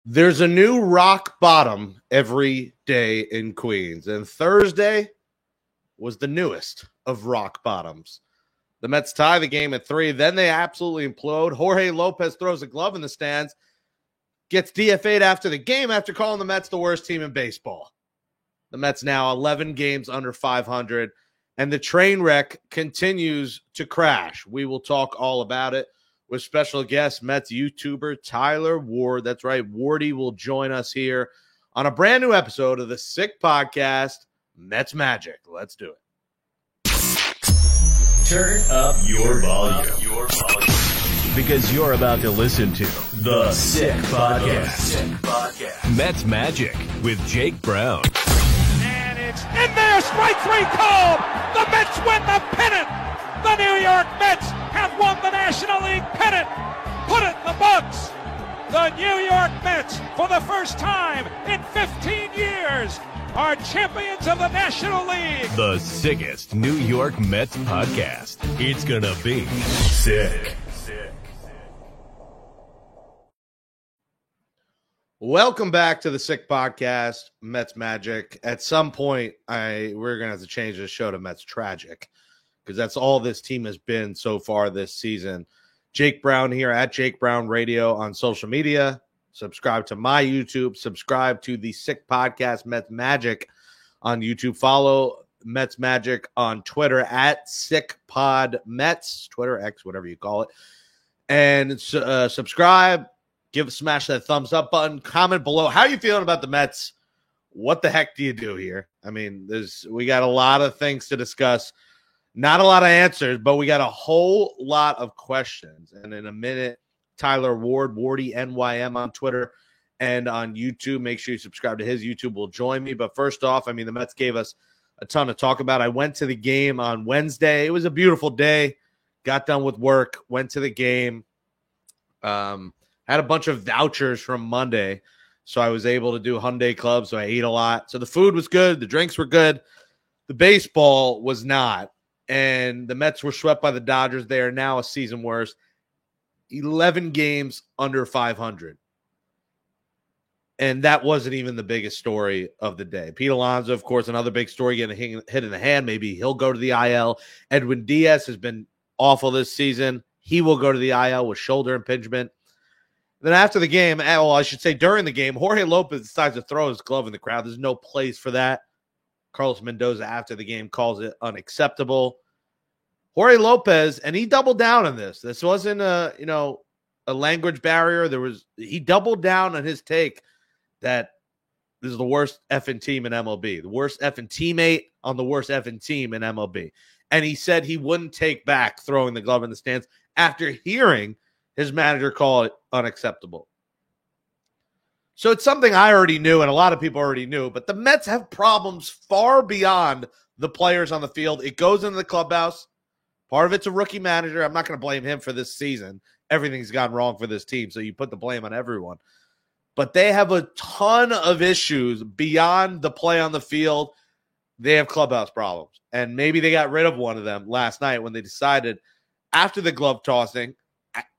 There's a new rock bottom every day in Queens, and Thursday was the newest of rock bottoms. The Mets tie the game at 3, then they absolutely implode. Jorge Lopez throws a glove in the stands, gets DFA'd after the game after calling the Mets the worst team in baseball. The Mets now 11 games under 500, and the train wreck continues to crash. We will talk all about it with special guest Mets YouTuber Tyler Ward. That's right, Wardy will join us here on a brand new episode of the Sick Podcast, Mets Magic. Let's do it. Turn up your volume. Because you're about to listen to the Sick Podcast. Mets Magic with Jake Brown. And it's in there, strike three called. The Mets win the pennant. The New York Mets have won the National League pennant. Put it in the books. The New York Mets, for the first time in 15 years, are champions of the National League. The sickest New York Mets podcast. It's gonna be sick. Welcome back to the Sick Podcast, Mets Magic. At some point, we're going to have to change this show to Mets Tragic, because that's all this team has been so far this season. Jake Brown here at Jake Brown Radio on social media. Subscribe to my YouTube. Subscribe to the Sick Podcast, Mets Magic on YouTube. Follow Mets Magic on Twitter at SickPodMets, Twitter, X, whatever you call it. And subscribe. Smash that thumbs up button. Comment below. How are you feeling about the Mets? What the heck do you do here? I mean, we got a lot of things to discuss. Not a lot of answers, but we got a whole lot of questions. And in a minute, Tyler Ward, Wardy NYM on Twitter and on YouTube. Make sure you subscribe to his YouTube. Will join me. But first off, I mean, the Mets gave us a ton to talk about. I went to the game on Wednesday. It was a beautiful day. Got done with work. Went to the game. Had a bunch of vouchers from Monday, so I was able to do Hyundai Club, so I ate a lot. So the food was good. The drinks were good. The baseball was not. And the Mets were swept by the Dodgers. They are now a season worst. 11 games under 500. And that wasn't even the biggest story of the day. Pete Alonso, of course, another big story, getting hit in the hand. Maybe he'll go to the IL. Edwin Diaz has been awful this season. He will go to the IL with shoulder impingement. Then after the game, well, I should say during the game, Jorge Lopez decides to throw his glove in the crowd. There's no place for that. Carlos Mendoza after the game calls it unacceptable. Jorge Lopez, and he doubled down on this. This wasn't a language barrier. He doubled down on his take that this is the worst effing team in MLB, the worst effing teammate on the worst effing team in MLB. And he said he wouldn't take back throwing the glove in the stands after hearing his manager call it unacceptable. So it's something I already knew and a lot of people already knew, but the Mets have problems far beyond the players on the field. It goes into the clubhouse. Part of it's a rookie manager. I'm not going to blame him for this season. Everything's gone wrong for this team, so you put the blame on everyone. But they have a ton of issues beyond the play on the field. They have clubhouse problems, and maybe they got rid of one of them last night when they decided after the glove tossing.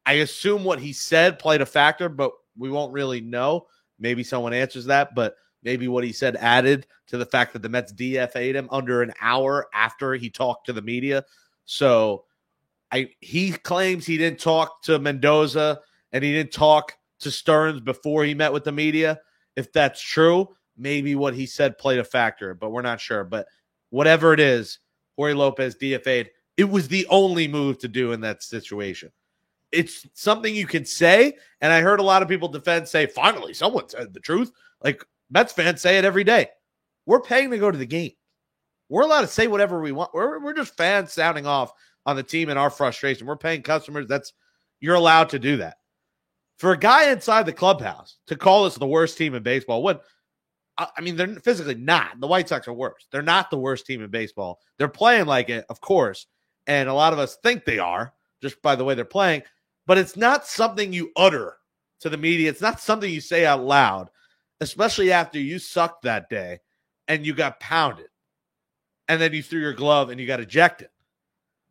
I assume what he said played a factor, but we won't really know. Maybe someone answers that, but maybe what he said added to the fact that the Mets DFA'd him under an hour after he talked to the media. So he claims he didn't talk to Mendoza and he didn't talk to Stearns before he met with the media. If that's true, maybe what he said played a factor, but we're not sure. But whatever it is, Jorge Lopez DFA'd. It was the only move to do in that situation. It's something you can say, and I heard a lot of people say, finally, someone said the truth. Like, Mets fans say it every day. We're paying to go to the game. We're allowed to say whatever we want. We're just fans sounding off on the team and our frustration. We're paying customers. You're allowed to do that. For a guy inside the clubhouse to call us the worst team in baseball, they're physically not. The White Sox are worse. They're not the worst team in baseball. They're playing like it, of course, and a lot of us think they are just by the way they're playing. But it's not something you utter to the media. It's not something you say out loud, especially after you sucked that day and you got pounded. And then you threw your glove and you got ejected.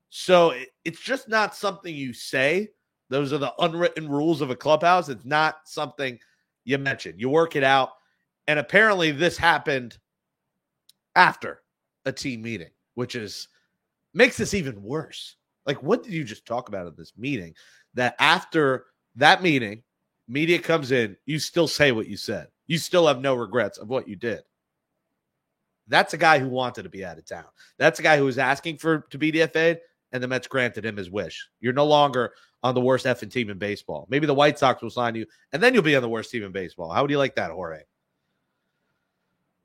So it's just not something you say. Those are the unwritten rules of a clubhouse. It's not something you mentioned. You work it out. And apparently this happened after a team meeting, which makes this even worse. Like, what did you just talk about at this meeting? That after that meeting, media comes in, you still say what you said. You still have no regrets of what you did. That's a guy who wanted to be out of town. That's a guy who was asking to be DFA'd, and the Mets granted him his wish. You're no longer on the worst effing team in baseball. Maybe the White Sox will sign you, and then you'll be on the worst team in baseball. How would you like that, Jorge?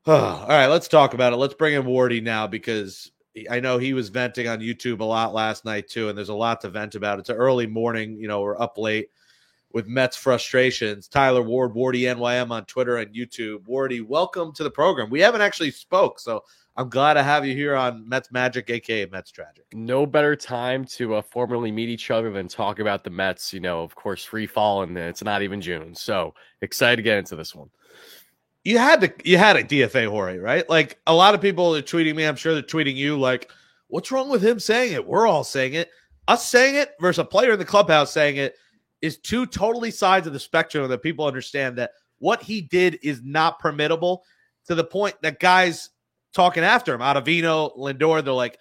All right, let's talk about it. Let's bring in Wardy now, because I know he was venting on YouTube a lot last night too, and there's a lot to vent about. It's an early morning. We're up late with Mets frustrations. Tyler Ward, Wardy NYM on Twitter and YouTube. Wardy, welcome to the program. We haven't actually spoke, so I'm glad to have you here on Mets Magic, a.k.a. Mets Tragic. No better time to formally meet each other than talk about the Mets. Of course, free fall, and it's not even June. So excited to get into this one. You had a DFA, Jorge, right? Like, a lot of people are tweeting me. I'm sure they're tweeting you like, what's wrong with him saying it? We're all saying it. Us saying it versus a player in the clubhouse saying it is two totally sides of the spectrum that people understand that what he did is not permittable, to the point that guys talking after him, Ottavino, Lindor, they're like,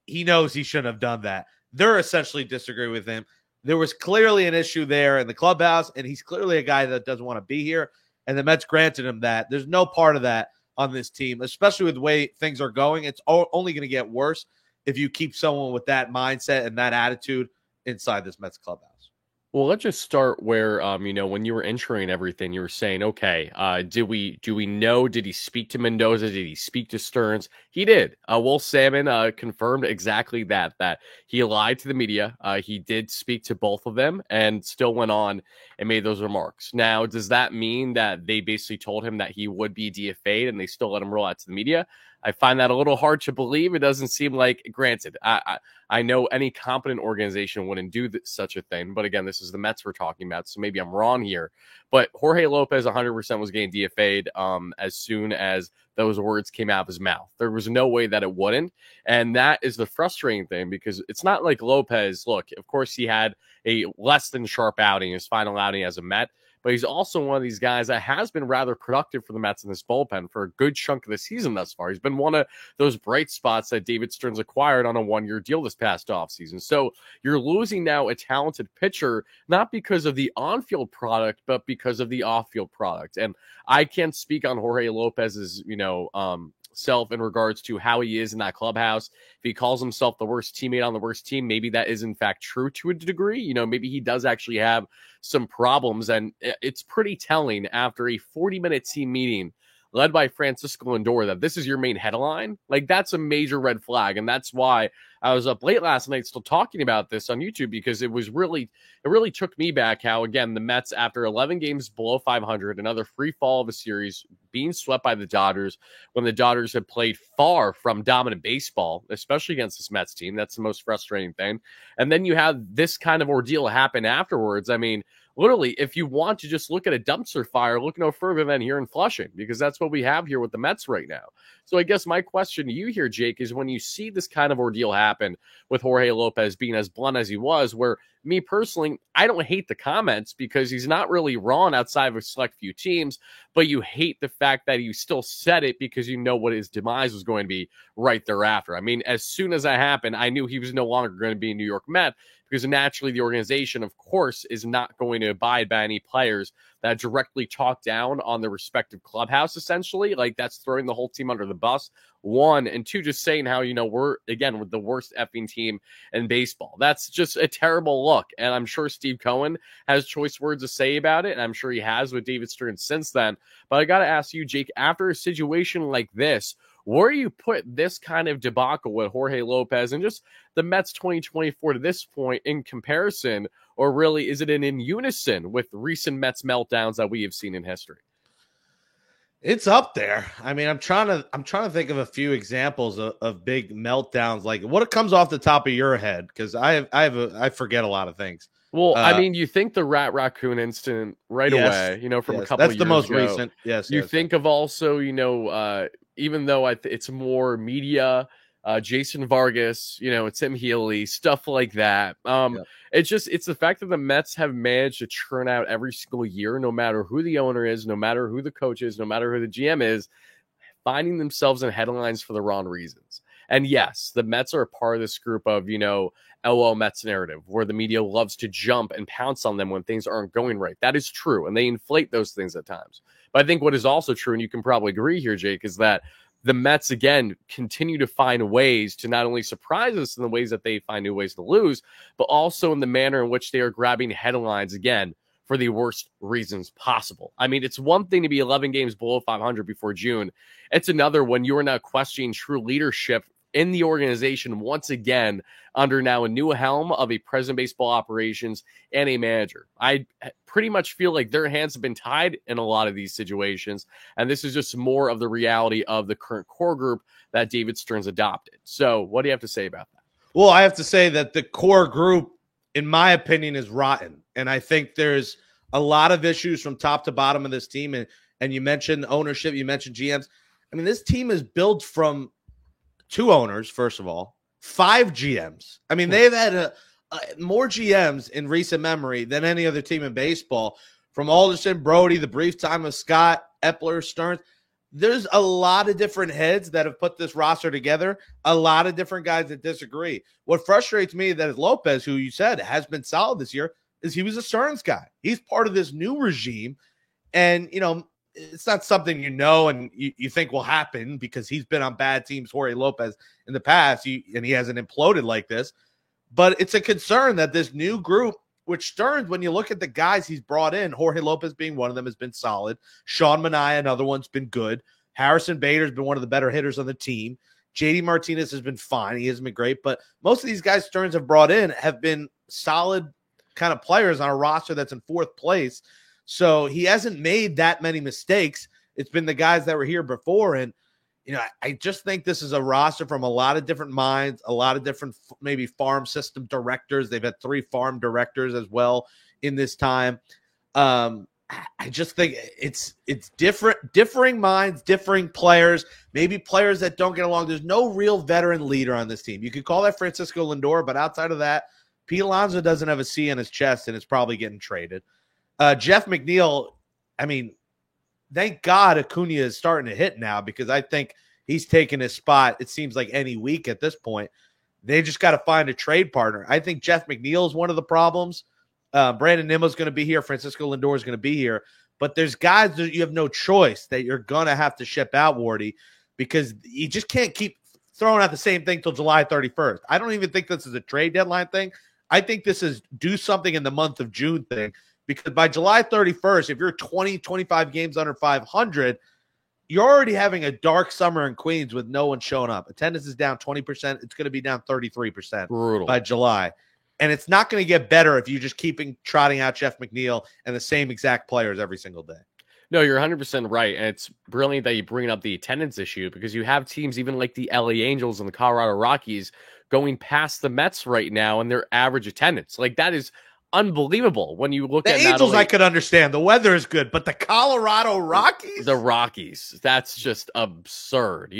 he knows he shouldn't have done that. They're essentially disagreeing with him. There was clearly an issue there in the clubhouse, and he's clearly a guy that doesn't want to be here, and the Mets granted him that. There's no part of that on this team, especially with the way things are going. It's only going to get worse if you keep someone with that mindset and that attitude inside this Mets clubhouse. Well, let's just start where, when you were introing everything, you were saying, okay, do we know, did he speak to Mendoza? Did he speak to Stearns? He did. Will Salmon confirmed exactly that he lied to the media. He did speak to both of them and still went on and made those remarks. Now, does that mean that they basically told him that he would be DFA'd and they still let him roll out to the media? I find that a little hard to believe. It doesn't seem like, granted, I know any competent organization wouldn't do such a thing. But again, this is the Mets we're talking about, so maybe I'm wrong here. But Jorge Lopez 100% was getting DFA'd as soon as those words came out of his mouth. There was no way that it wouldn't. And that is the frustrating thing, because it's not like Lopez, look, of course he had a less than sharp outing, his final outing as a Met. But he's also one of these guys that has been rather productive for the Mets in this bullpen for a good chunk of the season thus far. He's been one of those bright spots that David Stearns acquired on a one-year deal this past offseason. So you're losing now a talented pitcher, not because of the on-field product, but because of the off-field product. And I can't speak on Jorge Lopez's, self in regards to how he is in that clubhouse. If he calls himself the worst teammate on the worst team, maybe that is in fact true to a degree. Maybe he does actually have some problems, and it's pretty telling after a 40-minute team meeting led by Francisco Lindor that this is your main headline. Like, that's a major red flag, and that's why I was up late last night still talking about this on YouTube, because it really took me back how, again, the Mets, after 11 games below 500, another free fall of a series, being swept by the Dodgers when the Dodgers had played far from dominant baseball, especially against this Mets team. That's the most frustrating thing. And then you have this kind of ordeal happen afterwards. I mean, literally, if you want to just look at a dumpster fire, look no further than here in Flushing, because that's what we have here with the Mets right now. So I guess my question to you here, Jake, is when you see this kind of ordeal happen with Jorge Lopez being as blunt as he was, where me personally, I don't hate the comments because he's not really wrong outside of a select few teams, but you hate the fact that he still said it because you know what his demise was going to be right thereafter. I mean, as soon as that happened, I knew he was no longer going to be a New York Met, because naturally the organization, of course, is not going to abide by any players that directly talk down on the respective clubhouse, essentially. Like, that's throwing the whole team under the bus, one. And two, just saying how, we're the worst effing team in baseball. That's just a terrible look. And I'm sure Steve Cohen has choice words to say about it, and I'm sure he has with David Stearns since then. But I got to ask you, Jake, after a situation like this, where do you put this kind of debacle with Jorge Lopez and just the Mets 2024 to this point in comparison, or really is it in unison with recent Mets meltdowns that we have seen in history? It's up there. I mean, I'm trying to think of a few examples of big meltdowns. Like, what comes off the top of your head? Because I forget a lot of things. Well, I mean, you think the raccoon incident right away, from a couple of years ago. That's the most recent. Yes. You think of also, even though it's more media Jason Vargas, Tim Healy, stuff like that. It's the fact that the Mets have managed to churn out every single year, no matter who the owner is, no matter who the coach is, no matter who the GM is, finding themselves in headlines for the wrong reasons. And yes, the Mets are a part of this group of, LO Mets narrative, where the media loves to jump and pounce on them when things aren't going right. That is true, and they inflate those things at times. But I think what is also true, and you can probably agree here, Jake, is that the Mets, again, continue to find ways to not only surprise us in the ways that they find new ways to lose, but also in the manner in which they are grabbing headlines, again, for the worst reasons possible. I mean, it's one thing to be 11 games below 500 before June. It's another when you are now questioning true leadership in the organization once again under now a new helm of a president of baseball operations and a manager. I pretty much feel like their hands have been tied in a lot of these situations, and this is just more of the reality of the current core group that David Stearns adopted. So what do you have to say about that? Well, I have to say that the core group, in my opinion, is rotten, and I think there's a lot of issues from top to bottom of this team, and you mentioned ownership, you mentioned GMs. I mean, this team is built from 2 owners, first of all, 5 GMs. I mean, they've had more GMs in recent memory than any other team in baseball. From Alderson, Brody, the brief time of Scott, Epler, Stearns. There's a lot of different heads that have put this roster together, a lot of different guys that disagree. What frustrates me that Lopez, who you said has been solid this year, is he was a Stearns guy. He's part of this new regime, and, it's not something and you think will happen because he's been on bad teams, Jorge Lopez, in the past, and he hasn't imploded like this. But it's a concern that this new group, which Stearns, when you look at the guys he's brought in, Jorge Lopez being one of them, has been solid. Sean Manaea, another one's been good. Harrison Bader's been one of the better hitters on the team. JD Martinez has been fine. He hasn't been great. But most of these guys Stearns have brought in have been solid kind of players on a roster that's in 4th place. So he hasn't made that many mistakes. It's been the guys that were here before. And, I just think this is a roster from a lot of different minds, a lot of different maybe farm system directors. They've had 3 farm directors as well in this time. I just think it's differing minds, differing players, maybe players that don't get along. There's no real veteran leader on this team. You could call that Francisco Lindor, but outside of that, Pete Alonso doesn't have a C on his chest, and it's probably getting traded. Jeff McNeil, I mean, thank God Acuna is starting to hit now, because I think he's taking his spot, it seems like, any week at this point. They just got to find a trade partner. I think Jeff McNeil is one of the problems. Brandon Nimmo is going to be here. Francisco Lindor is going to be here. But there's guys that you have no choice that you're going to have to ship out, Wardy, because you just can't keep throwing out the same thing till July 31st. I don't even think this is a trade deadline thing. I think this is do something in the month of June thing. Because by July 31st, if you're 20, 25 games under 500, you're already having a dark summer in Queens with no one showing up. Attendance is down 20%. It's going to be down 33% Brutal. By July. And it's not going to get better if you just keep trotting out Jeff McNeil and the same exact players every single day. No, you're 100% right. And it's brilliant that you bring up the attendance issue, because you have teams even like the LA Angels and the Colorado Rockies going past the Mets right now in their average attendance. Like, that is unbelievable when you look the at Angels. Only, I could understand the weather is good, but the Colorado Rockies, the Rockies, that's just absurd.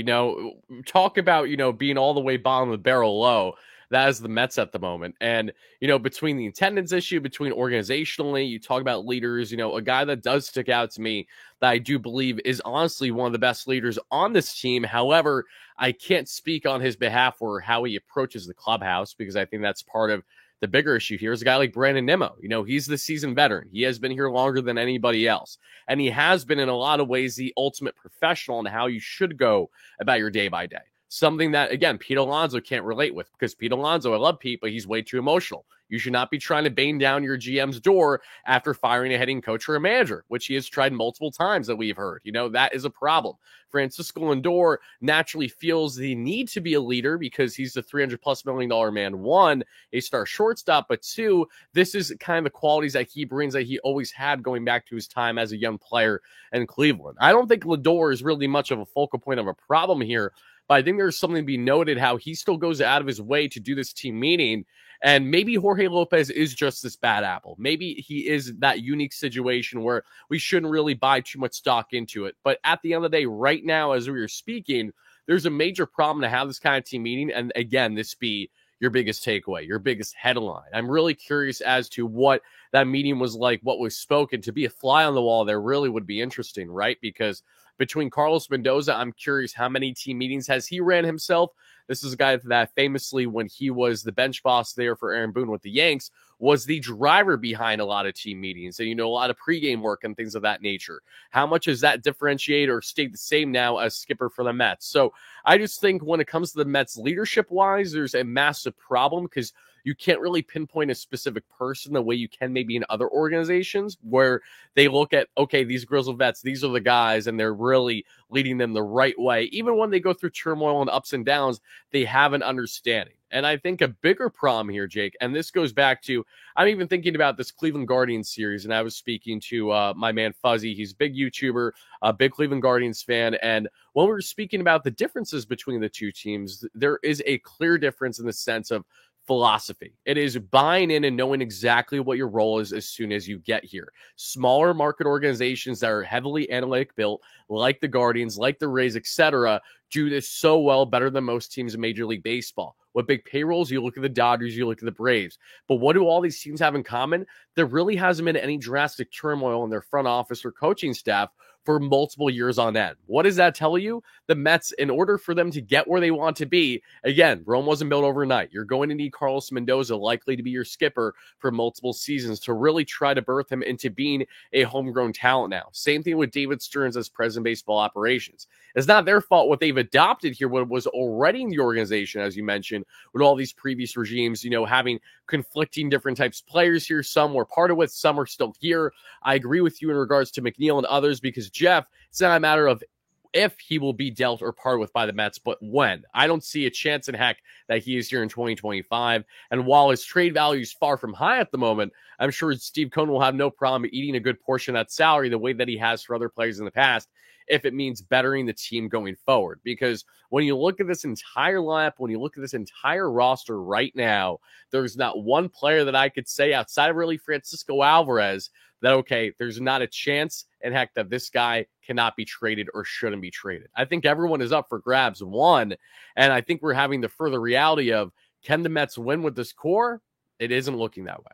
Talk about being all the way bottom of the barrel low. That is the Mets at the moment. And between the attendance issue, between organizationally, you talk about leaders. A guy that does stick out to me that I do believe is honestly one of the best leaders on this team. However, I can't speak on his behalf or how he approaches the clubhouse, because I think that's part of the bigger issue here is a guy like Brandon Nimmo. He's the seasoned veteran. He has been here longer than anybody else. And he has been, in a lot of ways, the ultimate professional in how you should go about your day by day. Something that, again, Pete Alonso can't relate with, because Pete Alonso, I love Pete, but he's way too emotional. You should not be trying to bang down your GM's door after firing a hitting coach or a manager, which he has tried multiple times that we've heard. That is a problem. Francisco Lindor naturally feels the need to be a leader because he's the $300+ million man. 1, a star shortstop, but 2, this is kind of the qualities that he brings that he always had going back to his time as a young player in Cleveland. I don't think Lindor is really much of a focal point of a problem here, but I think there's something to be noted how he still goes out of his way to do this team meeting. And maybe Jorge Lopez is just this bad apple. Maybe he is that unique situation where we shouldn't really buy too much stock into it. But at the end of the day, right now, as we are speaking, there's a major problem to have this kind of team meeting. And again, this be your biggest takeaway, your biggest headline. I'm really curious as to what that meeting was like, what was spoken. To be a fly on the wall there really would be interesting, right? Because between Carlos Mendoza, I'm curious how many team meetings has he ran himself. This is a guy that famously, when he was the bench boss there for Aaron Boone with the Yanks, was the driver behind a lot of team meetings and, a lot of pregame work and things of that nature. How much has that differentiate or stayed the same now as skipper for the Mets? So I just think when it comes to the Mets leadership-wise, there's a massive problem because you can't really pinpoint a specific person the way you can maybe in other organizations where they look at, okay, these Grizzle vets, these are the guys, and they're really leading them the right way. Even when they go through turmoil and ups and downs, they have an understanding. And I think a bigger problem here, Jake, and this goes back to, I'm even thinking about this Cleveland Guardians series, and I was speaking to my man Fuzzy. He's a big YouTuber, a big Cleveland Guardians fan, and when we were speaking about the differences between the two teams, there is a clear difference in the sense of philosophy. It is buying in and knowing exactly what your role is as soon as you get here. Smaller market organizations that are heavily analytic built, like the Guardians, like the Rays, etc., do this so well, better than most teams in Major League Baseball. With big payrolls, you look at the Dodgers, you look at the Braves. But what do all these teams have in common? There really hasn't been any drastic turmoil in their front office or coaching staff for multiple years on end. What does that tell you? The Mets, in order for them to get where they want to be, again, Rome wasn't built overnight. You're going to need Carlos Mendoza likely to be your skipper for multiple seasons to really try to birth him into being a homegrown talent now. Same thing with David Stearns as president of baseball operations. It's not their fault what they've adopted here, what was already in the organization, as you mentioned, with all these previous regimes, having conflicting different types of players here. Some were part of it, some are still here. I agree with you in regards to McNeil and others because Jeff, it's not a matter of if he will be dealt or parted with by the Mets, but when. I don't see a chance in heck that he is here in 2025. And while his trade value is far from high at the moment, I'm sure Steve Cohen will have no problem eating a good portion of that salary the way that he has for other players in the past, if it means bettering the team going forward. Because when you look at this entire lineup, when you look at this entire roster right now, there's not one player that I could say outside of really Francisco Alvarez that, okay, there's not a chance in heck that this guy cannot be traded or shouldn't be traded. I think everyone is up for grabs, one, and I think we're having the further reality of, can the Mets win with this core? It isn't looking that way.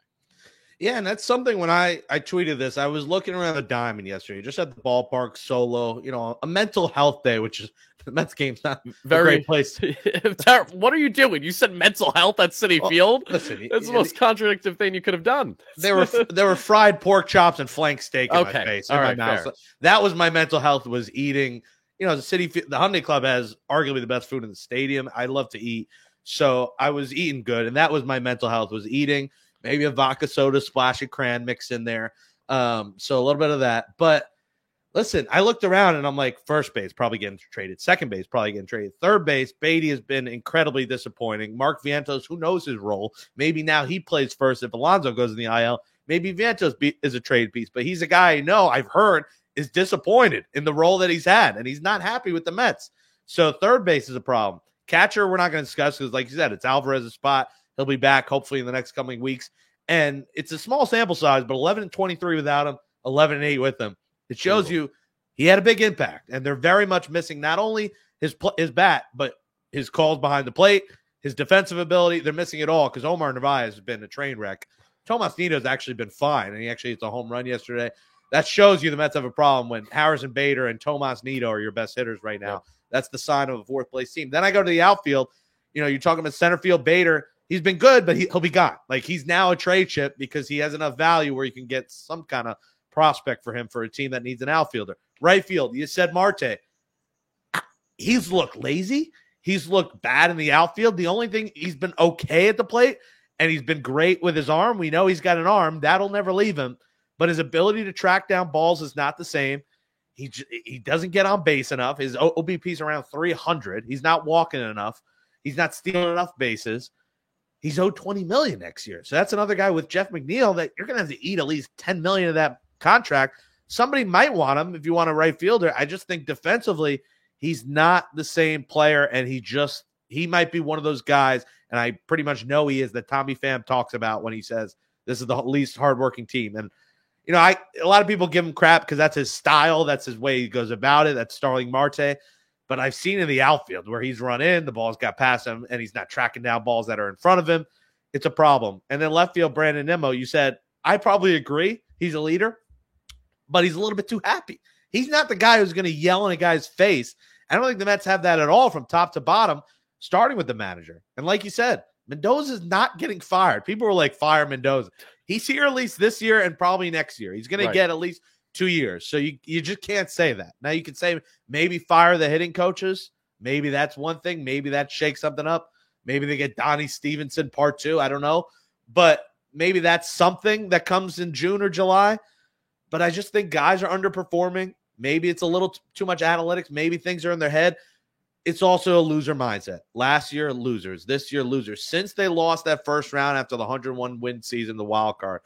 Yeah, and that's something when I tweeted this, I was looking around the diamond yesterday, just at the ballpark solo, a mental health day, which is the Mets game's not very a great place. What are you doing? You said mental health at Citi Field? Listen, that's the most contradictory thing you could have done. There were fried pork chops and flank steak in my face, in my mouth. So that was my mental health, was eating. The Hyundai Club has arguably the best food in the stadium. I love to eat. So I was eating good, and that was my mental health, was eating. Maybe a vodka soda, splash of cran mixed in there. So a little bit of that. But listen, I looked around and I'm like, first base probably getting traded. Second base probably getting traded. Third base, Beatty has been incredibly disappointing. Mark Vientos, who knows his role? Maybe now he plays first. If Alonso goes in the IL, maybe Vientos is a trade piece. But he's a guy I've heard is disappointed in the role that he's had. And he's not happy with the Mets. So third base is a problem. Catcher, we're not going to discuss because, like you said, it's Alvarez's spot. He'll be back hopefully in the next coming weeks. And it's a small sample size, but 11-23 without him, 11-8 with him. It shows you he had a big impact. And they're very much missing not only his bat, but his calls behind the plate, his defensive ability. They're missing it all because Omar Narvaez has been a train wreck. Tomas Nido's actually been fine, and he actually hit a home run yesterday. That shows you the Mets have a problem when Harrison Bader and Tomas Nido are your best hitters right now. That's the sign of a fourth-place team. Then I go to the outfield. You're talking about center field, Bader. He's been good, but he'll be gone. Like, he's now a trade chip because he has enough value where you can get some kind of prospect for him for a team that needs an outfielder. Right field, you said Marte. He's looked lazy. He's looked bad in the outfield. The only thing, he's been okay at the plate, and he's been great with his arm. We know he's got an arm. That'll never leave him. But his ability to track down balls is not the same. He doesn't get on base enough. His OBP is around 300. He's not walking enough. He's not stealing enough bases. He's owed $20 million next year. So that's another guy with Jeff McNeil that you're going to have to eat at least $10 million of that contract. Somebody might want him if you want a right fielder. I just think defensively, he's not the same player, and he might be one of those guys, and I pretty much know he is, that Tommy Pham talks about when he says this is the least hardworking team. And a lot of people give him crap because that's his style. That's his way he goes about it. That's Starling Marte. But I've seen in the outfield where he's run in, the ball's got past him, and he's not tracking down balls that are in front of him. It's a problem. And then left field, Brandon Nimmo, you said, I probably agree. He's a leader, but he's a little bit too happy. He's not the guy who's going to yell in a guy's face. I don't think the Mets have that at all from top to bottom, starting with the manager. And like you said, Mendoza's not getting fired. People were like, fire Mendoza. He's here at least this year and probably next year. He's going to get at least 2 years. So you just can't say that. Now you can say maybe fire the hitting coaches. Maybe that's one thing. Maybe that shakes something up. Maybe they get Donnie Stevenson part 2. I don't know. But maybe that's something that comes in June or July. But I just think guys are underperforming. Maybe it's a little too much analytics. Maybe things are in their head. It's also a loser mindset. Last year, losers. This year, losers. Since they lost that first round after the 101-win season, the wild card,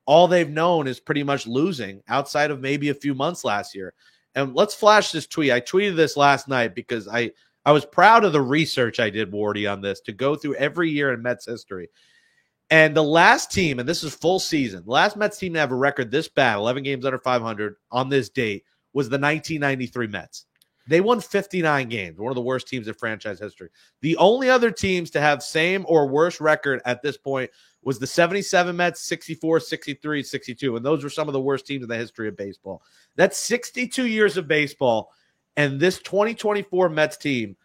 all they've known is pretty much losing outside of maybe a few months last year. And let's flash this tweet. I tweeted this last night because I was proud of the research I did, Wardy, on this to go through every year in Mets history. And the last team, and this is full season, the last Mets team to have a record this bad, 11 games under 500 on this date, was the 1993 Mets. They won 59 games, one of the worst teams in franchise history. The only other teams to have same or worse record at this point was the 77 Mets, 64, 63, 62. And those were some of the worst teams in the history of baseball. That's 62 years of baseball. And this 2024 Mets team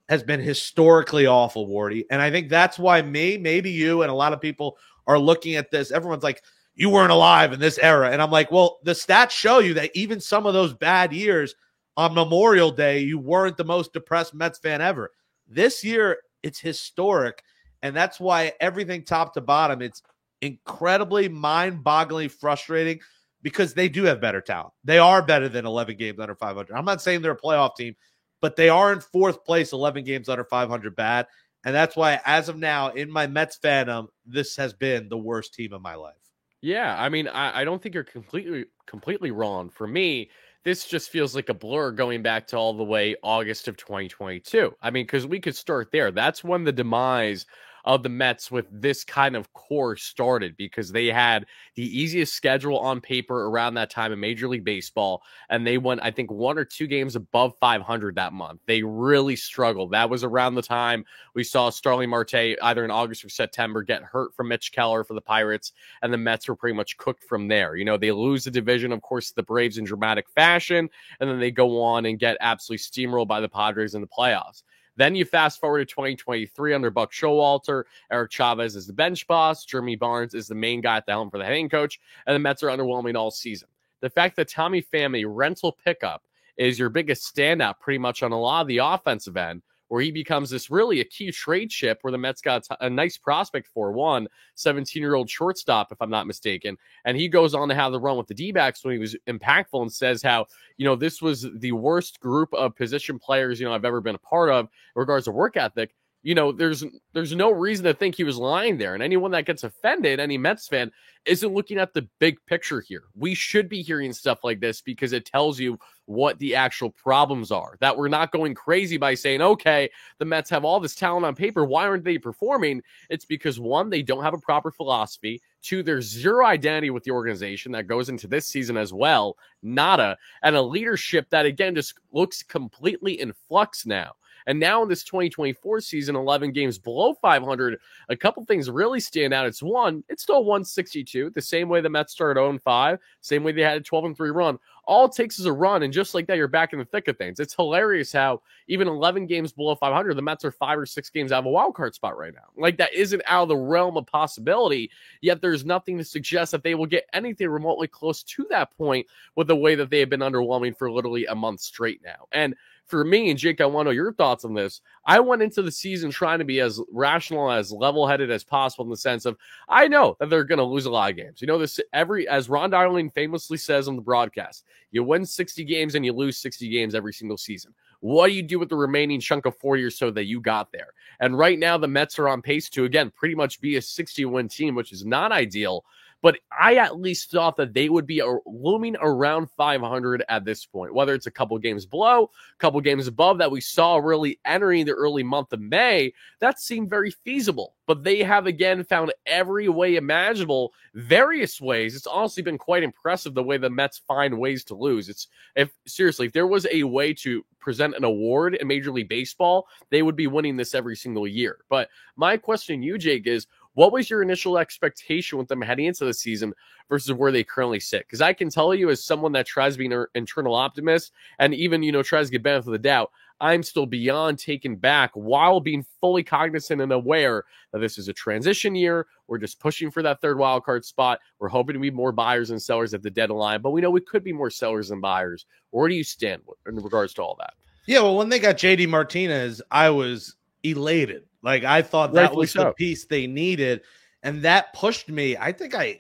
has been historically awful, Wardy. And I think that's why maybe you and a lot of people are looking at this. Everyone's like, you weren't alive in this era. And I'm like, well, the stats show you that even some of those bad years on Memorial Day, you weren't the most depressed Mets fan ever. This year, it's historic. And that's why everything top to bottom, it's incredibly mind-bogglingly frustrating because they do have better talent. They are better than 11 games under 500. I'm not saying they're a playoff team, but they are in fourth place, 11 games under 500 bad. And that's why, as of now, in my Mets fandom, this has been the worst team of my life. Yeah, I mean, I don't think you're completely wrong. For me, this just feels like a blur going back to all the way August of 2022. I mean, because we could start there. That's when the demise of the Mets with this kind of core started, because they had the easiest schedule on paper around that time in Major League Baseball, and they won, I think, 1 or 2 games above 500 that month. They really struggled. That was around the time we saw Starling Marte either in August or September get hurt from Mitch Keller for the Pirates, and the Mets were pretty much cooked from there. You know, they lose the division, of course, the Braves in dramatic fashion, and then they go on and get absolutely steamrolled by the Padres in the playoffs. Then you fast forward to 2023 under Buck Showalter. Eric Chavez is the bench boss. Jeremy Barnes is the main guy at the helm for the hitting coach. And the Mets are underwhelming all season. The fact that Tommy Pham, rental pickup, is your biggest standout pretty much on a lot of the offensive end, where he becomes this really a key trade chip where the Mets got a nice prospect for 17-year-old shortstop, if I'm not mistaken. And he goes on to have the run with the D-backs when he was impactful and says how, you know, this was the worst group of position players, you know, I've ever been a part of in regards to work ethic. You know, there's no reason to think he was lying there. And anyone that gets offended, any Mets fan, isn't looking at the big picture here. We should be hearing stuff like this because it tells you what the actual problems are. That we're not going crazy by saying, okay, the Mets have all this talent on paper. Why aren't they performing? It's because, 1, they don't have a proper philosophy. 2, there's zero identity with the organization that goes into this season as well. Nada. And a leadership that, again, just looks completely in flux now. And now in this 2024 season, 11 games below 500, a couple things really stand out. It's 1, it's still 162, the same way the Mets started 0-5, same way they had a 12-3 run. All it takes is a run, and just like that, you're back in the thick of things. It's hilarious how even 11 games below 500, the Mets are 5 or 6 games out of a wild card spot right now. Like, that isn't out of the realm of possibility, yet there's nothing to suggest that they will get anything remotely close to that point with the way that they have been underwhelming for literally a month straight now. And for me, and Jake, I want to know your thoughts on this. I went into the season trying to be as rational, as level-headed as possible in the sense of, I know that they're going to lose a lot of games. You know, this as Ron Darling famously says on the broadcast, you win 60 games and you lose 60 games every single season. What do you do with the remaining chunk of 40 or so that you got there? And right now, the Mets are on pace to, again, pretty much be a 60-win team, which is not ideal. but I at least thought that they would be looming around 500 at this point, whether it's a couple games below, a couple games above that we saw really entering the early month of May. That seemed very feasible, but they have again found every way imaginable, various ways. It's honestly been quite impressive the way the Mets find ways to lose. If there was a way to present an award in Major League Baseball, they would be winning this every single year. But my question to you, Jake, is what was your initial expectation with them heading into the season versus where they currently sit? Because I can tell you, as someone that tries to be an internal optimist and even, tries to get benefit of the doubt, I'm still beyond taken back while being fully cognizant and aware that this is a transition year. We're just pushing for that third wild card spot. We're hoping to be more buyers than sellers at the deadline, but we know we could be more sellers than buyers. Where do you stand in regards to all that? Yeah, well, when they got JD Martinez, I was elated. Like, I thought that Rightfully was the piece they needed, and that pushed me. I think I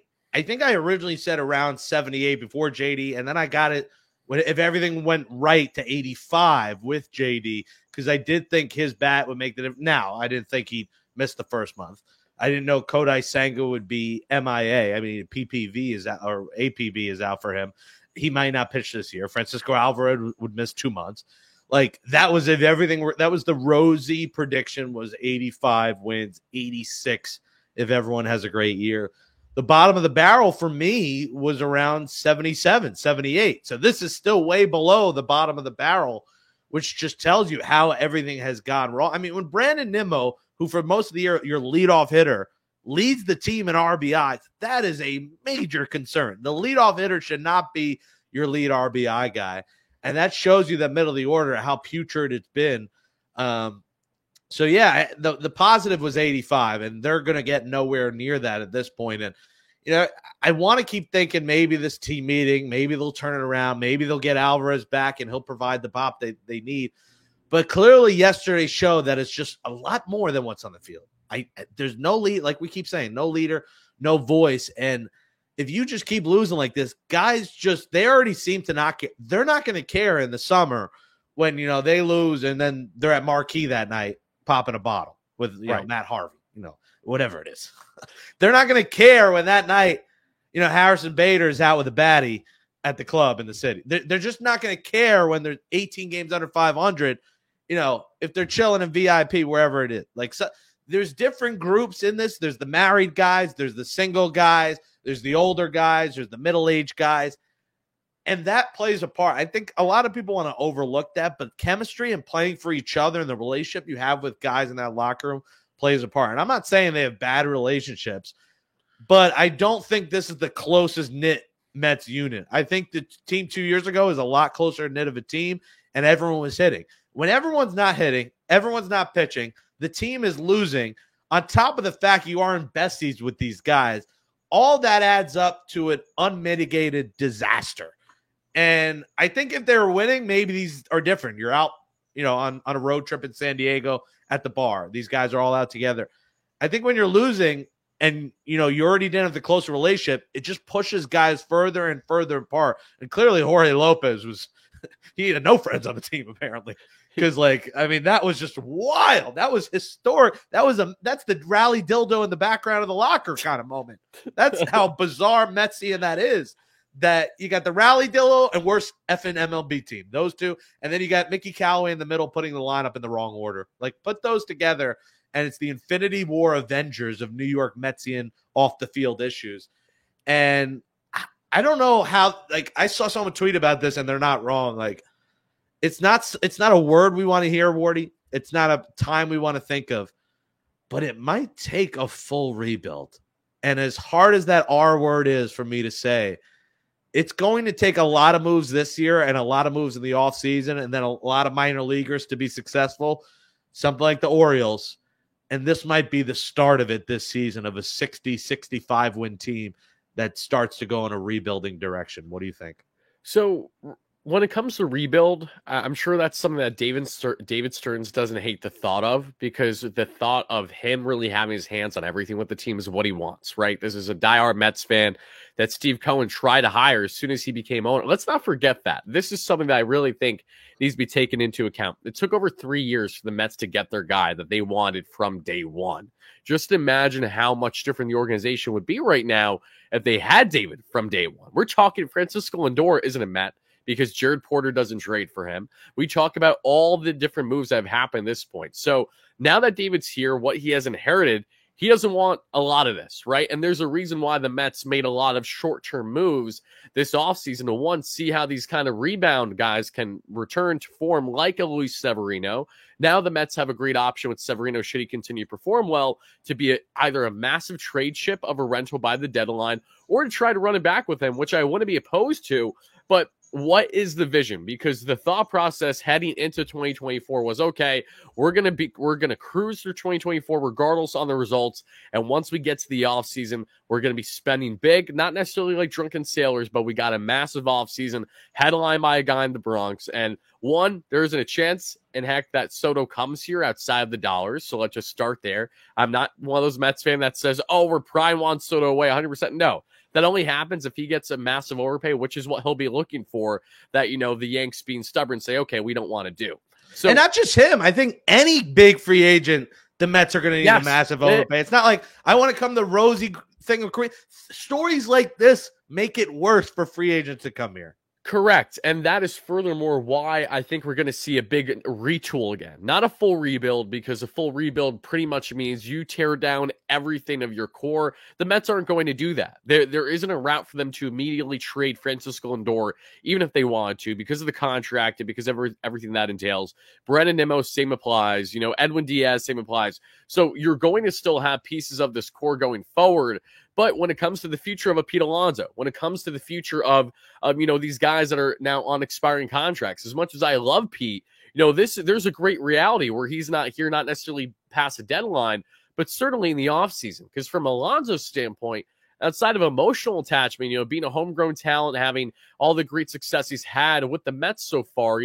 originally said around 78 before JD, and then I got it if everything went right to 85 with JD, because I did think his bat would make the difference. Now, I didn't think he'd miss the first month. I didn't know Kodai Senga would be MIA. I mean, PPV is out, or APB is out for him. He might not pitch this year. Francisco Alvarez would miss 2 months. Like, that was if everything that was the rosy prediction, was 85 wins, 86 if everyone has a great year. The bottom of the barrel for me was around 77, 78. So this is still way below the bottom of the barrel, which just tells you how everything has gone wrong. I mean, when Brandon Nimmo, who for most of the year, your leadoff hitter, leads the team in RBIs, that is a major concern. The leadoff hitter should not be your lead RBI guy. And that shows you the middle of the order, how putrid it's been. So, yeah, the positive was 85, and they're going to get nowhere near that at this point. And, I want to keep thinking maybe this team meeting, maybe they'll turn it around. Maybe they'll get Alvarez back, and he'll provide the pop they need. But clearly yesterday showed that it's just a lot more than what's on the field. There's no lead, like we keep saying, no leader, no voice. And if you just keep losing like this, guys they already seem to not care. They're not going to care in the summer when, they lose and then they're at Marquee that night popping a bottle with, right, Matt Harvey, whatever it is. They're not going to care when that night, Harrison Bader is out with a baddie at the club in the city. They're just not going to care when they're 18 games under 500, if they're chilling in VIP, wherever it is. Like, so there's different groups in this. There's the married guys. There's the single guys. There's the older guys. There's the middle-aged guys. And that plays a part. I think a lot of people want to overlook that, but chemistry and playing for each other and the relationship you have with guys in that locker room plays a part. And I'm not saying they have bad relationships, but I don't think this is the closest knit Mets unit. I think the team 2 years ago is a lot closer knit of a team, and everyone was hitting. When everyone's not hitting, everyone's not pitching, the team is losing. On top of the fact you are in besties with these guys, all that adds up to an unmitigated disaster. And I think if they were winning, maybe these are different. You're out, on a road trip in San Diego at the bar. These guys are all out together. I think when you're losing and, you already didn't have the closer relationship, it just pushes guys further and further apart. And clearly Jorge Lopez he had no friends on the team, apparently. Because, that was just wild. That was historic. That's the rally dildo in the background of the locker kind of moment. That's how bizarre Metsian that is. That you got the rally dildo and worst effing MLB team. Those two. And then you got Mickey Callaway in the middle putting the lineup in the wrong order. Like, put those together, and it's the Infinity War Avengers of New York Metsian off-the-field issues. And I don't know how, I saw someone tweet about this, and they're not wrong. It's not a word we want to hear, Wardy. It's not a time we want to think of, but it might take a full rebuild. And as hard as that R word is for me to say, it's going to take a lot of moves this year and a lot of moves in the offseason, and then a lot of minor leaguers to be successful, something like the Orioles. And this might be the start of it this season, of a 60, 65 win team that starts to go in a rebuilding direction. What do you think? So when it comes to rebuild, I'm sure that's something that David Stearns doesn't hate the thought of, because the thought of him really having his hands on everything with the team is what he wants, right? This is a diehard Mets fan that Steve Cohen tried to hire as soon as he became owner. Let's not forget that. This is something that I really think needs to be taken into account. It took over 3 years for the Mets to get their guy that they wanted from day one. Just imagine how much different the organization would be right now if they had David from day one. We're talking Francisco Lindor isn't a Met, because Jared Porter doesn't trade for him. We talk about all the different moves that have happened at this point. So now that David's here, what he has inherited, he doesn't want a lot of this, right? And there's a reason why the Mets made a lot of short-term moves this offseason to, one, see how these kind of rebound guys can return to form, like a Luis Severino. Now the Mets have a great option with Severino, should he continue to perform well, to be either a massive trade chip of a rental by the deadline, or to try to run it back with him, which I wouldn't be opposed to. But what is the vision? Because the thought process heading into 2024 was, okay, we're gonna cruise through 2024 regardless on the results, and once we get to the offseason, we're gonna be spending big, not necessarily like drunken sailors, but we got a massive offseason headlined by a guy in the Bronx. And one, there isn't a chance in heck that Soto comes here outside of the dollars, so let's just start there. I'm not one of those Mets fans that says, oh, we're probably want Soto away 100%. No. That only happens if he gets a massive overpay, which is what he'll be looking for, that, the Yanks being stubborn say, okay, we don't want to do. So, and not just him. I think any big free agent, the Mets are going to need a massive overpay. It's not like I want to come the rosy thing of career. Stories like this make it worse for free agents to come here. Correct. And that is furthermore why I think we're going to see a big retool again. Not a full rebuild, because a full rebuild pretty much means you tear down everything of your core. The Mets aren't going to do that. There isn't a route for them to immediately trade Francisco Lindor, even if they wanted to, because of the contract and because of everything that entails. Brandon Nimmo, same applies. Edwin Diaz, same applies. So you're going to still have pieces of this core going forward. But when it comes to the future of a Pete Alonso, when it comes to the future of these guys that are now on expiring contracts, as much as I love Pete, there's a great reality where he's not here, not necessarily past a deadline, but certainly in the offseason. Because from Alonso's standpoint, outside of emotional attachment, being a homegrown talent, having all the great success he's had with the Mets so far,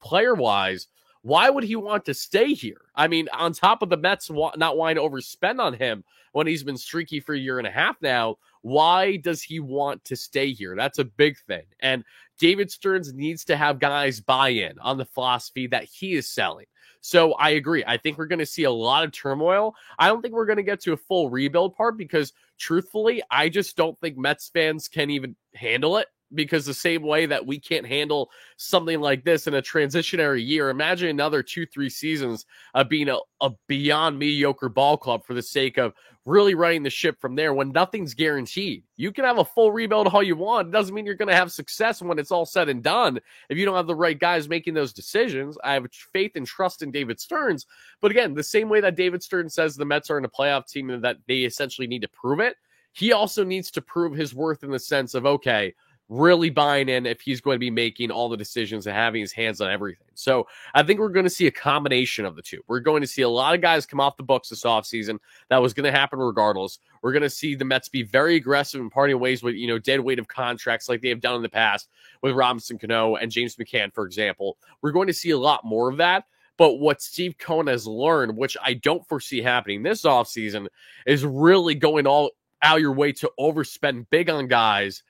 player-wise, why would he want to stay here? I mean, on top of the Mets not wanting to overspend on him when he's been streaky for a year and a half now, why does he want to stay here? That's a big thing. And David Stearns needs to have guys buy in on the philosophy that he is selling. So I agree. I think we're going to see a lot of turmoil. I don't think we're going to get to a full rebuild part, because truthfully, I just don't think Mets fans can even handle it. Because the same way that we can't handle something like this in a transitionary year, imagine another 2-3 seasons of being a beyond mediocre ball club for the sake of really running the ship from there when nothing's guaranteed. You can have a full rebuild all you want. It doesn't mean you're going to have success when it's all said and done if you don't have the right guys making those decisions. I have faith and trust in David Stearns. But again, the same way that David Stearns says the Mets are in a playoff team and that they essentially need to prove it, he also needs to prove his worth in the sense of, okay, really buying in if he's going to be making all the decisions and having his hands on everything. So I think we're going to see a combination of the two. We're going to see a lot of guys come off the books this offseason. That was going to happen regardless. We're going to see the Mets be very aggressive in parting ways with, dead weight of contracts like they have done in the past with Robinson Cano and James McCann, for example. We're going to see a lot more of that. But what Steve Cohen has learned, which I don't foresee happening this offseason, is really going all out your way to overspend big on guys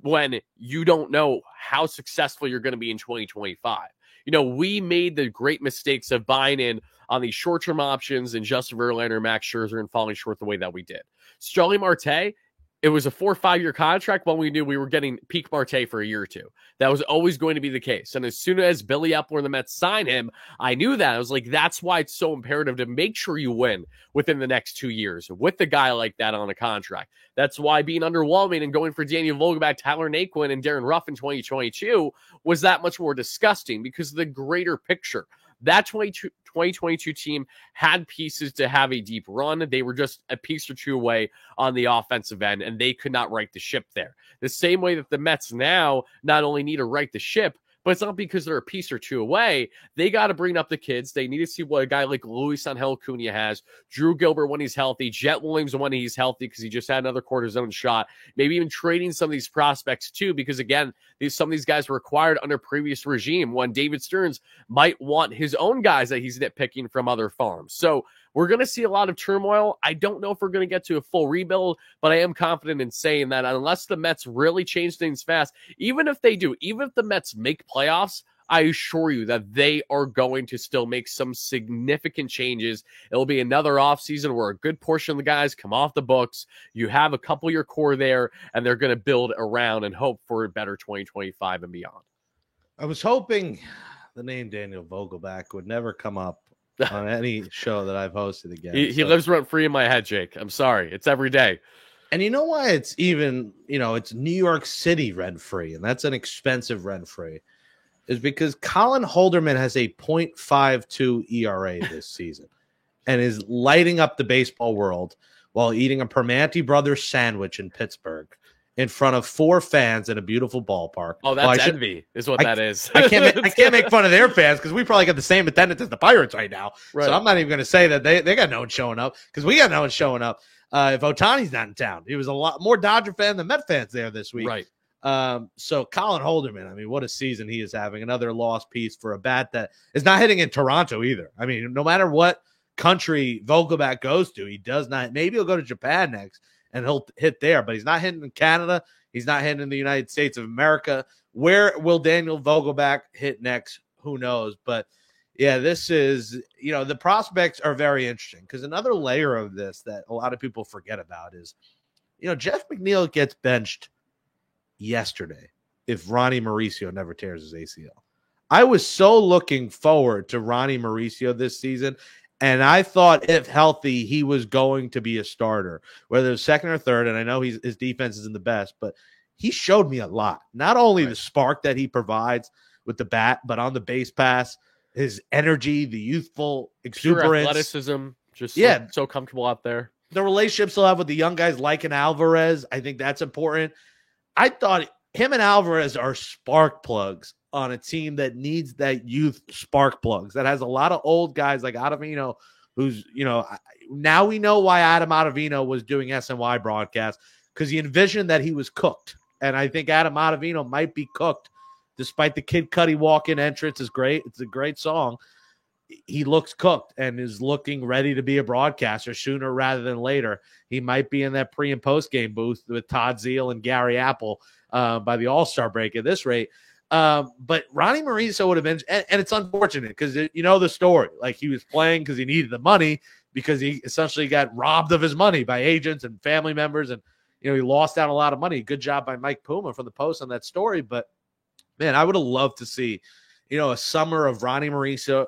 when you don't know how successful you're going to be in 2025. We made the great mistakes of buying in on these short-term options and Justin Verlander, Max Scherzer, and falling short the way that we did. Starling Marte, it was a 4 or 5 year contract when we knew we were getting peak Marte for a year or two. That was always going to be the case. And as soon as Billy Epler and the Mets signed him, I knew that. I was like, that's why it's so imperative to make sure you win within the next 2 years with a guy like that on a contract. That's why being underwhelming and going for Daniel Vogelbach, Tyler Naquin, and Darren Ruff in 2022 was that much more disgusting because of the greater picture. That 2022 team had pieces to have a deep run. They were just a piece or two away on the offensive end, and they could not right the ship there. The same way that the Mets now not only need to right the ship, but it's not because they're a piece or two away. They got to bring up the kids. They need to see what a guy like Luis Angel Acuna has, Drew Gilbert when he's healthy, Jet Williams when he's healthy because he just had another cortisone shot. Maybe even trading some of these prospects too, because again, some of these guys were acquired under previous regime when David Stearns might want his own guys that he's nitpicking from other farms. So we're going to see a lot of turmoil. I don't know if we're going to get to a full rebuild, but I am confident in saying that unless the Mets really change things fast, even if they do, even if the Mets make playoffs, I assure you that they are going to still make some significant changes. It'll be another offseason where a good portion of the guys come off the books. You have a couple of your core there, and they're going to build around and hope for a better 2025 and beyond. I was hoping the name Daniel Vogelback would never come up on any show that I've hosted again. He lives rent free in my head, Jake. I'm sorry. It's every day. And you know why it's even, it's New York City rent free, and that's an expensive rent free, is because Colin Holderman has a .52 ERA this season and is lighting up the baseball world while eating a Permanente Brothers sandwich in Pittsburgh in front of 4 fans in a beautiful ballpark. Oh, that's envy is what that is. I can't make fun of their fans because we probably got the same attendance as the Pirates right now. Right. So I'm not even going to say that they got no one showing up because we got no one showing up. If Ohtani's not in town, he was a lot more Dodger fan than Met fans there this week. Right. So Colin Holderman, I mean, what a season he is having. Another lost piece for a bat that is not hitting in Toronto either. I mean, no matter what country Vogelback goes to, he does not. Maybe he'll go to Japan next and he'll hit there, but he's not hitting in Canada. He's not hitting in the United States of America. Where will Daniel Vogelback hit next? Who knows? But yeah, this is, the prospects are very interesting because another layer of this that a lot of people forget about is, Jeff McNeil gets benched yesterday if Ronnie Mauricio never tears his ACL. I was so looking forward to Ronnie Mauricio this season, and I thought if healthy, he was going to be a starter, whether it's second or third, and I know his defense isn't the best, but he showed me a lot. Not only the spark that he provides with the bat, but on the base pass, his energy, the youthful exuberance. Athleticism, just so comfortable out there. The relationships he'll have with the young guys like an Alvarez, I think that's important. I thought him and Alvarez are spark plugs on a team that needs that youth spark plugs, that has a lot of old guys like Ottavino, who's, now we know why Adam Ottavino was doing SNY broadcast, because he envisioned that he was cooked. And I think Adam Ottavino might be cooked, despite the Kid Cudi walk-in entrance is great. It's a great song. He looks cooked and is looking ready to be a broadcaster sooner rather than later. He might be in that pre- and post-game booth with Todd Zeal and Gary Apple by the All-Star break at this rate. But Ronnie Mauricio would have been, and it's unfortunate because the story. Like, he was playing because he needed the money, because he essentially got robbed of his money by agents and family members, and he lost out a lot of money. Good job by Mike Puma from the Post on that story. But man, I would have loved to see a summer of Ronnie Mauricio,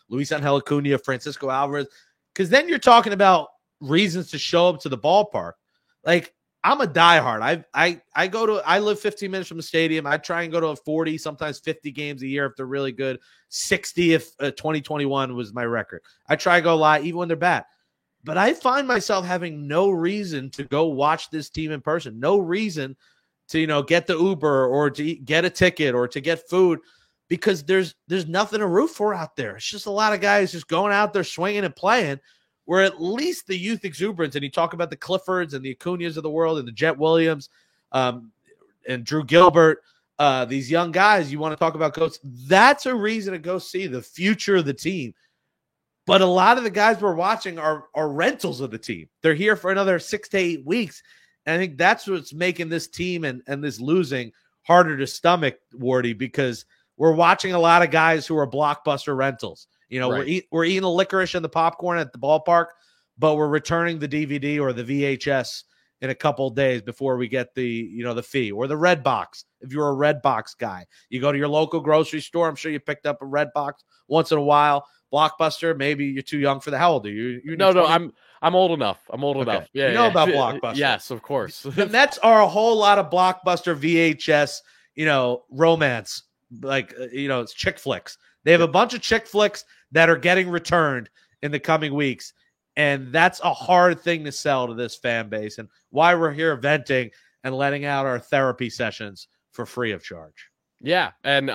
Luis Angel Acuna, Francisco Alvarez, because then you're talking about reasons to show up to the ballpark. Like, I'm a diehard. I live 15 minutes from the stadium. I try and go to 40, sometimes 50 games a year if they're really good. 60 if 2021 was my record. I try to go live even when they're bad. But I find myself having no reason to go watch this team in person. No reason to, get the Uber or to get a ticket or to get food, because there's nothing to root for out there. It's just a lot of guys just going out there swinging and playing, where at least the youth exuberance, and you talk about the Cliffords and the Acunas of the world and the Jet Williams and Drew Gilbert, these young guys you want to talk about coach, that's a reason to go see the future of the team. But a lot of the guys we're watching are rentals of the team. They're here for another 6 to 8 weeks. And I think that's what's making this team and this losing harder to stomach, Wardy, because we're watching a lot of guys who are blockbuster rentals. Right. We're eating the licorice and the popcorn at the ballpark, but we're returning the DVD or the VHS in a couple of days before we get the fee, or the red box. If you're a red box guy, you go to your local grocery store. I'm sure you picked up a red box once in a while. Blockbuster, maybe you're too young for the. How old are you? No, I'm old enough. I'm old enough. Yeah, you know about Blockbuster. Yes, of course. The Mets are a whole lot of Blockbuster VHS, romance, like it's chick flicks. They have a bunch of chick flicks that are getting returned in the coming weeks, and that's a hard thing to sell to this fan base, and why we're here venting and letting out our therapy sessions for free of charge. Yeah, and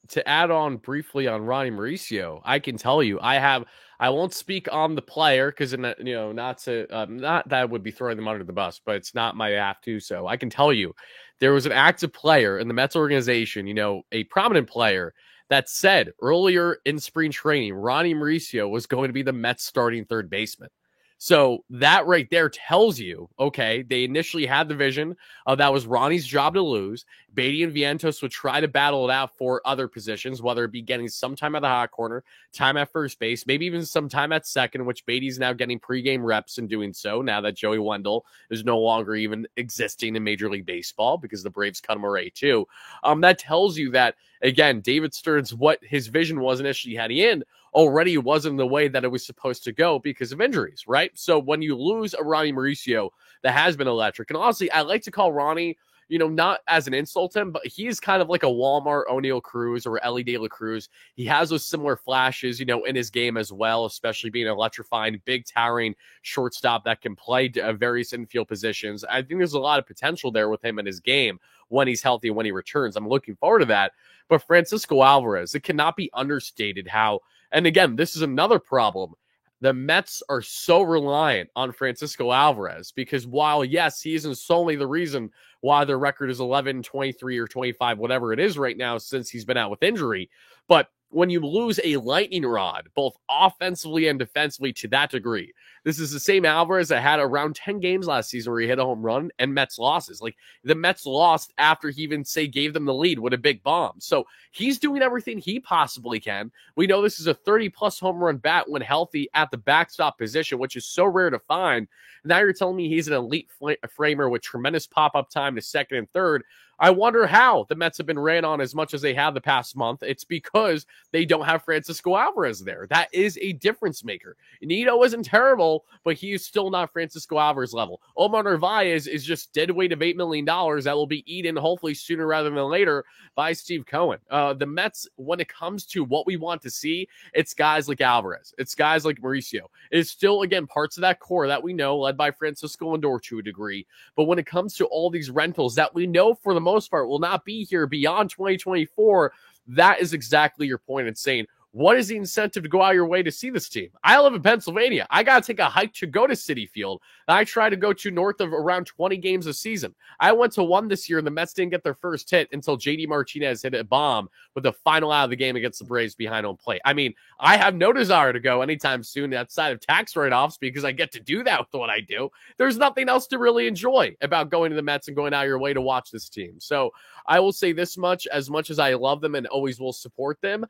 to add on briefly on Ronnie Mauricio, I can tell you I won't speak on the player because not that I would be throwing them under the bus, but it's not my have to. So I can tell you there was an active player in the Mets organization, a prominent player that said earlier in spring training, Ronnie Mauricio was going to be the Mets starting third baseman. So that right there tells you, okay, they initially had the vision that was Ronnie's job to lose. Beatty and Vientos would try to battle it out for other positions, whether it be getting some time at the hot corner, time at first base, maybe even some time at second, which Beatty's now getting pregame reps and doing so now that Joey Wendell is no longer even existing in Major League Baseball because the Braves cut him away too. That tells you that, again, David Stearns, what his vision was initially heading in, already wasn't the way that it was supposed to go because of injuries, right? So when you lose a Ronnie Mauricio that has been electric, and honestly, I like to call Ronnie, not as an insult to him, but he is kind of like a Walmart O'Neal Cruz or Ellie De La Cruz. He has those similar flashes, in his game as well, especially being electrifying, big towering shortstop that can play various infield positions. I think there's a lot of potential there with him in his game when he's healthy, when he returns. I'm looking forward to that. But Francisco Alvarez, it cannot be understated how, and again, this is another problem. The Mets are so reliant on Francisco Alvarez because while, yes, he isn't solely the reason why their record is 11, 23, or 25, whatever it is right now since he's been out with injury, but when you lose a lightning rod, both offensively and defensively to that degree, this is the same Alvarez that had around 10 games last season where he hit a home run and Mets losses. Like the Mets lost after he even gave them the lead with a big bomb. So he's doing everything he possibly can. We know this is a 30-plus home run bat when healthy at the backstop position, which is so rare to find. Now you're telling me he's an elite framer with tremendous pop-up time to second and third. I wonder how the Mets have been ran on as much as they have the past month. It's because they don't have Francisco Alvarez there. That is a difference maker. Nito isn't terrible, but he is still not Francisco Alvarez level. Omar Narvaez is just dead weight of $8 million that will be eaten hopefully sooner rather than later by Steve Cohen. The Mets, when it comes to what we want to see, it's guys like Alvarez. It's guys like Mauricio. It's still, again, parts of that core that we know, led by Francisco Lindor to a degree. But when it comes to all these rentals that we know for the most part will not be here beyond 2024, that is exactly your point in saying, what is the incentive to go out your way to see this team? I live in Pennsylvania. I got to take a hike to go to Citi Field. I try to go to north of around 20 games a season. I went to one this year, and the Mets didn't get their first hit until JD Martinez hit a bomb with the final out of the game against the Braves behind home plate. I mean, I have no desire to go anytime soon outside of tax write-offs because I get to do that with what I do. There's nothing else to really enjoy about going to the Mets and going out your way to watch this team. So I will say this much as I love them and always will support them,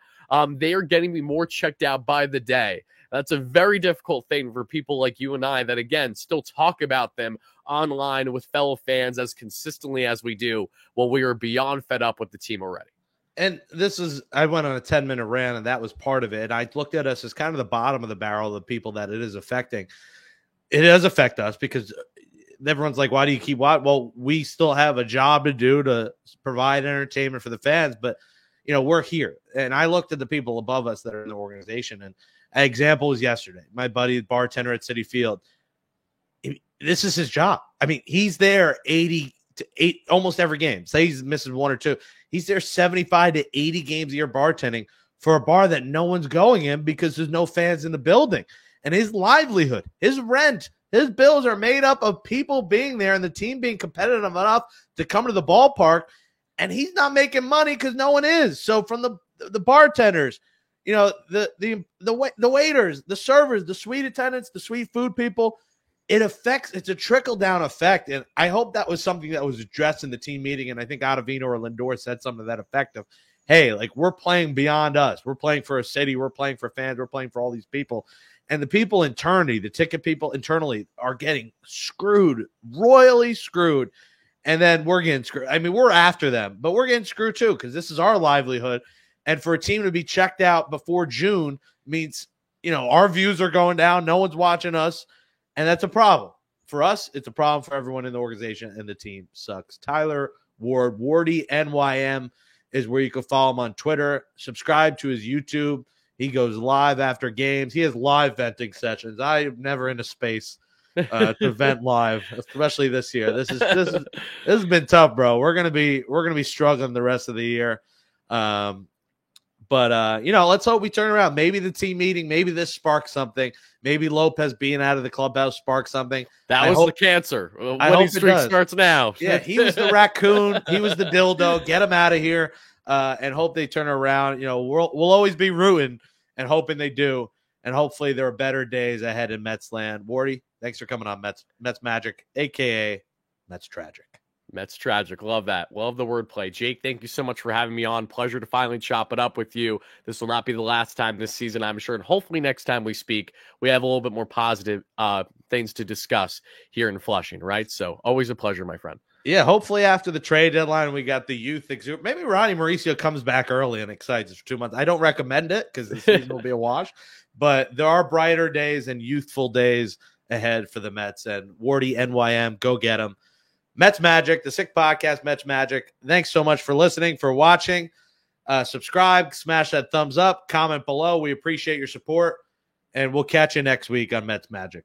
they are getting me more checked out by the day. That's a very difficult thing for people like you and I that, again, still talk about them online with fellow fans as consistently as we do when we are beyond fed up with the team already. And I went on a 10-minute rant, and that was part of it. I looked at us as kind of the bottom of the barrel of the people that it is affecting. It does affect us because everyone's like, why do you keep watching? Well, we still have a job to do to provide entertainment for the fans, but we're here. And I looked at the people above us that are in the organization, and an example was yesterday. My buddy, the bartender at Citi Field, this is his job. I mean, he's there 80 to 8 almost every game. Say he's missing one or two. He's there 75 to 80 games a year bartending for a bar that no one's going in because there's no fans in the building. And his livelihood, his rent, his bills are made up of people being there and the team being competitive enough to come to the ballpark. And he's not making money because no one is. So from the bartenders, the waiters, the servers, the suite attendants, the suite food people, it's a trickle-down effect. And I hope that was something that was addressed in the team meeting. And I think Ottavino or Lindor said something to that effect of, hey, like, we're playing beyond us. We're playing for a city. We're playing for fans. We're playing for all these people. And the people internally, the ticket people internally are getting screwed, royally screwed. And then we're getting screwed. I mean, we're after them, but we're getting screwed too because this is our livelihood. And for a team to be checked out before June means, our views are going down. No one's watching us. And that's a problem. For us, it's a problem for everyone in the organization, and the team sucks. Tyler Ward, Wardy NYM is where you can follow him on Twitter. Subscribe to his YouTube. He goes live after games. He has live venting sessions. I'm never in a space to vent live, especially this year. This has been tough, bro. We're gonna be struggling the rest of the year. But let's hope we turn around. Maybe the team meeting, maybe this sparks something. Maybe Lopez being out of the clubhouse sparks something. That was the cancer. Winning streak starts now. Yeah, he was the raccoon. He was the dildo. Get him out of here, and hope they turn around. We'll always be rooting and hoping they do. And hopefully there are better days ahead in Mets land. Wardy, thanks for coming on Mets Magic, a.k.a. Mets Tragic. Mets Tragic. Love that. Love the wordplay. Jake, thank you so much for having me on. Pleasure to finally chop it up with you. This will not be the last time this season, I'm sure. And hopefully next time we speak, we have a little bit more positive things to discuss here in Flushing, right? So always a pleasure, my friend. Yeah, hopefully after the trade deadline, we got the youth exuberance. Maybe Ronnie Mauricio comes back early and excites us for 2 months. I don't recommend it because the season will be a wash. But there are brighter days and youthful days ahead for the Mets. And Wardy, NYM, go get them. Mets Magic, the Sick Podcast, Mets Magic. Thanks so much for listening, for watching. Subscribe, smash that thumbs up, comment below. We appreciate your support. And we'll catch you next week on Mets Magic.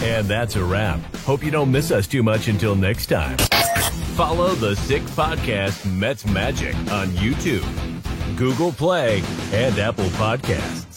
And that's a wrap. Hope you don't miss us too much until next time. Follow the Sick Podcast Mets Magic on YouTube, Google Play, and Apple Podcasts.